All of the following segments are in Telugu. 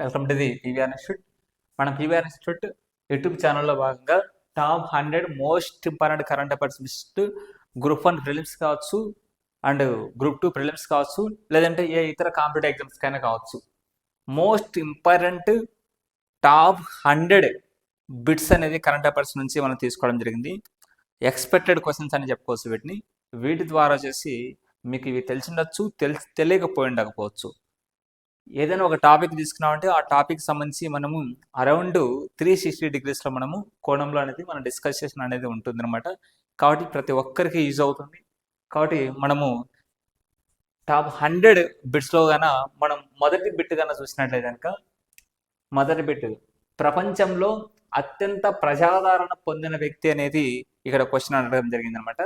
Welcome to the PVR institute. మన పీవీఆర్ ఇన్స్టిట్యూట్ యూట్యూబ్ ఛానల్లో భాగంగా top 100 most important current affairs list group 1 prelims కావచ్చు అండ్ గ్రూప్ 2 ప్రిలిమ్స్ కావచ్చు, లేదంటే ఏ ఇతర కాంపిటేటివ్ ఎగ్జామ్స్కైనా కావచ్చు. మోస్ట్ ఇంపార్టెంట్ టాప్ 100 బిట్స్ అనేది కరెంట్ అఫైర్స్ నుంచి మనం తీసుకోవడం జరిగింది. ఎక్స్పెక్టెడ్ క్వశ్చన్స్ అని చెప్పుకోవచ్చు వీటిని. వీటి ద్వారా వచ్చేసి మీకు ఇవి తెలిసిండొచ్చు, తెలియకపోయి ఉండకపోవచ్చు. ఏదైనా ఒక టాపిక్ తీసుకున్నామంటే ఆ టాపిక్ సంబంధించి మనము అరౌండ్ 360 డిగ్రీస్లో మనము కోణంలో అనేది మన డిస్కషన్ అనేది ఉంటుంది అనమాట. కాబట్టి ప్రతి ఒక్కరికి యూజ్ అవుతుంది. కాబట్టి మనము టాప్ 100 బిట్స్లో కనుక మనం మొదటి బిట్ కనుక చూసినట్లయితే కనుక, మొదటి బిట్ ప్రపంచంలో అత్యంత ప్రజాదరణ పొందిన వ్యక్తి అనేది ఇక్కడ క్వశ్చన్ అడగడం జరిగింది అనమాట.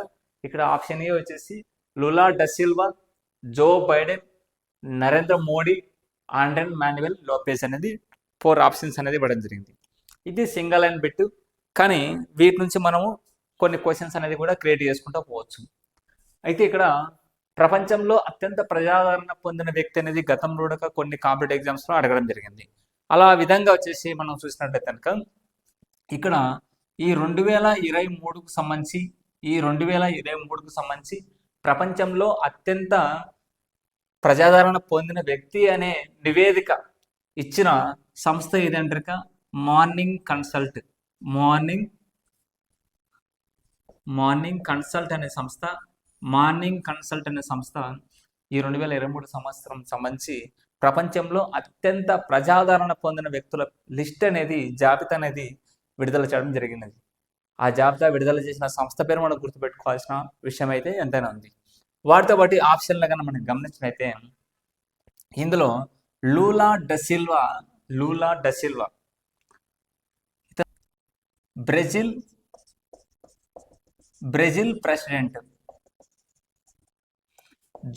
ఇక్కడ ఆప్షన్ ఏ వచ్చేసి Lula da Silva, Joe Biden, Narendra Modi, Andres Manuel Lopez అనేది 4 ఆప్షన్స్ అనేది ఇవ్వడం జరిగింది. ఇది సింగిల్ లైన్ బిట్, కానీ వీటి నుంచి మనము కొన్ని క్వశ్చన్స్ అనేది కూడా క్రియేట్ చేసుకుంటూ పోవచ్చు. అయితే ఇక్కడ ప్రపంచంలో అత్యంత ప్రజాదరణ పొందిన వ్యక్తి అనేది గతంలో కూడా కొన్ని కాంపిటేటివ్ ఎగ్జామ్స్లో అడగడం జరిగింది. అలా విధంగా వచ్చేసి మనం చూసినట్లయితే కనుక ఇక్కడ ఈ 2023కు సంబంధించి ప్రపంచంలో అత్యంత ప్రజాదరణ పొందిన వ్యక్తి అనే నివేదిక ఇచ్చిన సంస్థ ఏదంటారు? మార్నింగ్ కన్సల్ట్ అనే సంస్థ ఈ 2023 సంవత్సరం సంబంధించి ప్రపంచంలో అత్యంత ప్రజాదరణ పొందిన వ్యక్తుల లిస్ట్ అనేది జాబితా అనేది విడుదల చేయడం జరిగినది. ఆ జాబితా విడుదల చేసిన సంస్థ పేరు మనం గుర్తుపెట్టుకోవాల్సిన విషయం అయితే ఎంతైనా ఉంది. వాటితో పాటు ఆప్షన్లు కన్నా మనం గమనించినట్లయితే ఇందులో Lula da Silva Brazil president,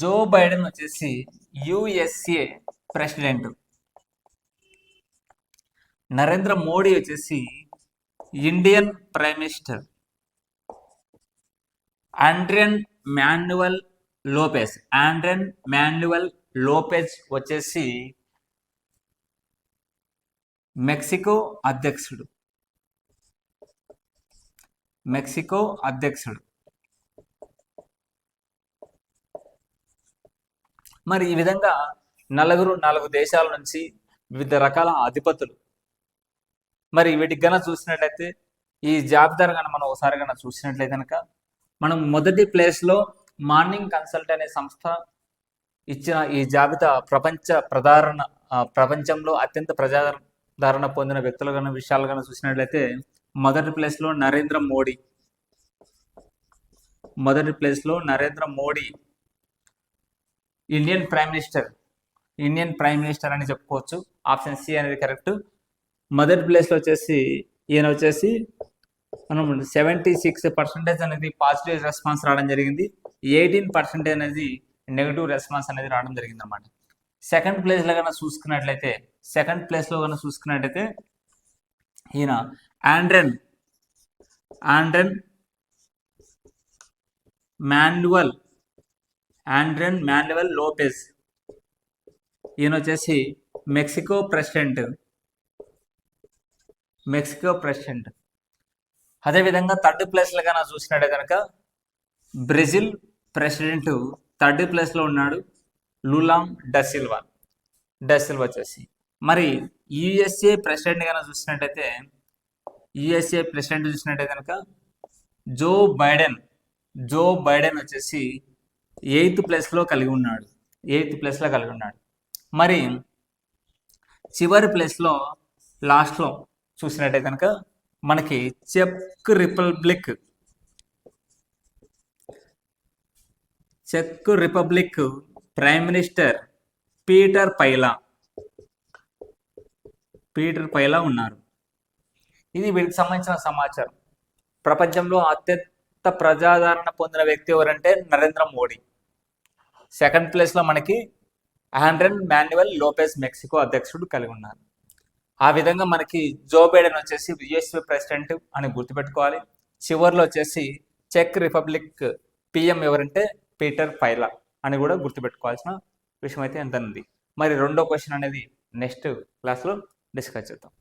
Joe Biden వచ్చేసి యుఎస్ఏ ప్రెసిడెంట్, నరేంద్ర మోడీ వచ్చేసి Indian prime minister, Andres Manuel Lopez వచ్చేసి మెక్సికో అధ్యక్షుడు. మరి ఈ విధంగా 4 దేశాల నుంచి వివిధ రకాల అధిపతులు. మరి వీటికి గన చూసినట్లయితే ఈ జాబితా కనుక మనం ఒకసారి కనుక చూసినట్లయితే కనుక మనం మొదటి ప్లేస్లో మార్నింగ్ కన్సల్ట్ అనే సంస్థ ఇచ్చిన ఈ జాబితా ప్రపంచంలో అత్యంత ప్రజాదరణ పొందిన వ్యక్తులు కన్నా విషయాలు కన్నా చూసినట్లయితే మొదటి ప్లేస్లో Narendra Modi Indian prime minister అని చెప్పుకోవచ్చు. ఆప్షన్ సి అనేది కరెక్ట్. మొదటి ప్లేస్లో వచ్చేసి ఈయన వచ్చేసి మనం 76% అనేది పాజిటివ్ రెస్పాన్స్ రావడం జరిగింది, 18% అనేది నెగిటివ్ రెస్పాన్స్ అనేది రావడం జరిగింది అన్నమాట. సెకండ్ ప్లేస్లో కన్నా చూసుకున్నట్లయితే ఈయన ఆండ్రెన్ మాన్యువల్ లోపెజ్, ఈయన వచ్చేసి మెక్సికో ప్రెసిడెంట్. అదేవిధంగా థర్డ్ ప్లేస్లో కన్నా చూసినట్టే కనుక బ్రెజిల్ ప్రెసిడెంట్ థర్డ్ ప్లేస్లో ఉన్నాడు, లులా డసిల్వా వచ్చేసి. మరి యుఎస్ఏ ప్రెసిడెంట్ కనుక చూసినట్టయితే కనుక జో బైడెన్ వచ్చేసి 8th ప్లేస్లో కలిగి ఉన్నాడు. మరి చివరి ప్లేస్లో లాస్ట్లో చూసినట్టే కనుక మనకి చెక్ Republic prime minister Peter Fiala ఉన్నారు. ఇది వీటికి సంబంధించిన సమాచారం. ప్రపంచంలో అత్యంత ప్రజాదరణ పొందిన వ్యక్తి ఎవరంటే నరేంద్ర మోడీ. సెకండ్ ప్లేస్లో మనకి ఆండ్రెన్ మాన్యువల్ లోపెజ్ మెక్సికో అధ్యక్షుడు కలిగి ఉన్నారు. ఆ విధంగా మనకి జో బైడెన్ వచ్చేసి యుఎస్ఏ ప్రెసిడెంట్ అని గుర్తుపెట్టుకోవాలి. చివరిలో వచ్చేసి చెక్ రిపబ్లిక్ పిఎం ఎవరంటే పీటర్ పైలా అని కూడా గుర్తుపెట్టుకోవాల్సిన విషయం అయితే ఎంత ఉంది. మరి రెండో క్వశ్చన్ అనేది నెక్స్ట్ క్లాస్లో డిస్కస్ చేద్దాం.